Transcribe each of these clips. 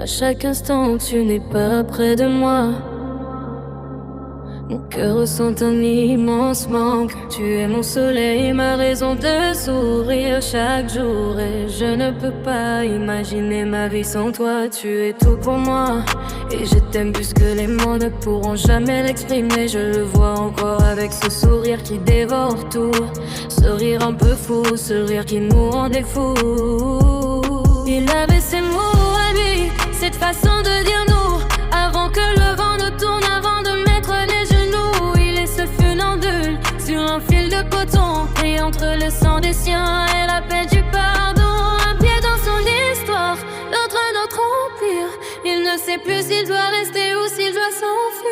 À chaque instant où tu n'es pas près de moi, mon cœur ressent un immense manque. Tu es mon soleil, ma raison de sourire chaque jour. Et je ne peux pas imaginer ma vie sans toi. Tu es tout pour moi et je t'aime plus que les mots ne pourront jamais l'exprimer. Je le vois encore avec ce sourire qui dévore tout. Ce rire un peu fou, ce rire qui nous rendait fous. Il avait ses mots à lui, cette façon de dire nous, avant que le vent nous tourne, avant de mettre les genoux. Il est ce funambule sur un fil de coton, et entre le sang des siens et la paix du pardon. Un pied dans son histoire, l'autre un autre empire. Il ne sait plus s'il doit rester ou s'il doit s'enfuir.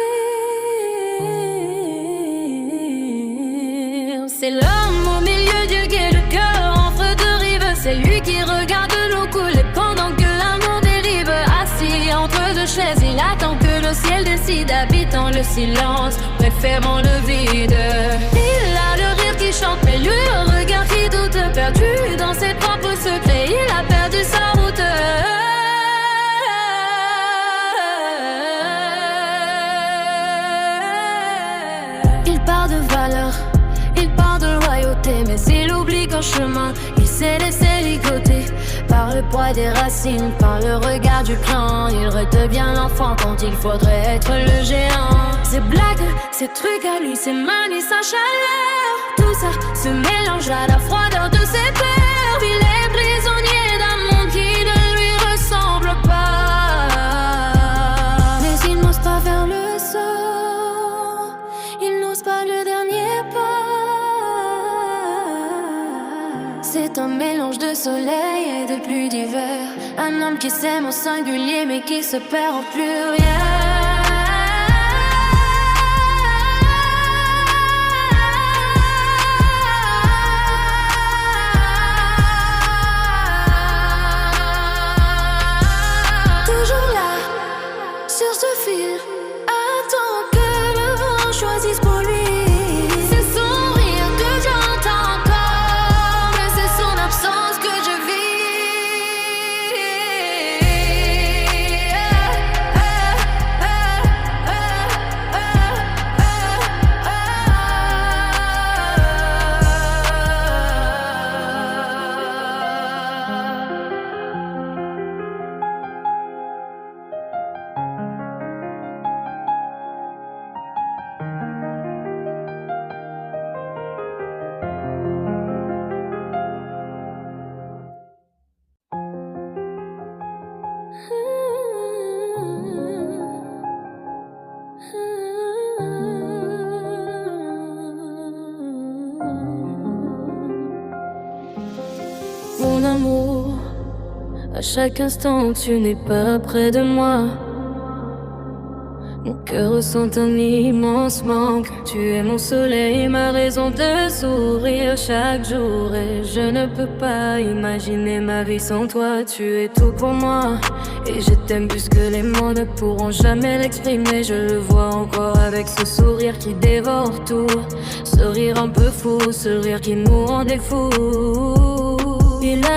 C'est l'homme au milieu du gué, le cœur entre deux rives. C'est lui qui regarde l'eau couler pendant que l'amour dérive. Assis entre deux chaises, il attend que le ciel décide. Habitant le silence, préférant le vide. Il a le rire qui chante, mais lui le regard qui doute. Perdu dans ses propres secrets, il a perdu sa route. Il part de valeur, il part de loyauté, mais il oublie qu'en chemin, il s'est laissé ligoter par le poids des racines, par le regard du clan. Il redevient l'enfant quand il faudrait être le géant. Ses blagues, ses trucs à lui, ses manies, sa chaleur, tout ça se mélange à la froideur de ses peurs. Il est prisonnier d'un monde qui ne lui ressemble pas. Mais il n'ose pas vers le sort, il n'ose pas le dernier pas. C'est un mélange de soleil et de pluie d'hiver. Un homme qui s'aime au singulier mais qui se perd en pluriel. Toujours là, sur ce fil, attends que le vent choisisse pour lui. C'est son rire que j'entends encore, mais c'est son absence que je Mon amour, à chaque instant où tu n'es pas près de moi, mon cœur ressent un immense manque. Tu es mon soleil, ma raison de sourire chaque jour. Et je ne peux pas imaginer ma vie sans toi. Tu es tout pour moi et je t'aime plus que les mots ne pourront jamais l'exprimer. Je le vois encore avec ce sourire qui dévore tout. Ce rire un peu fou, ce rire qui nous rendait fous. Il avait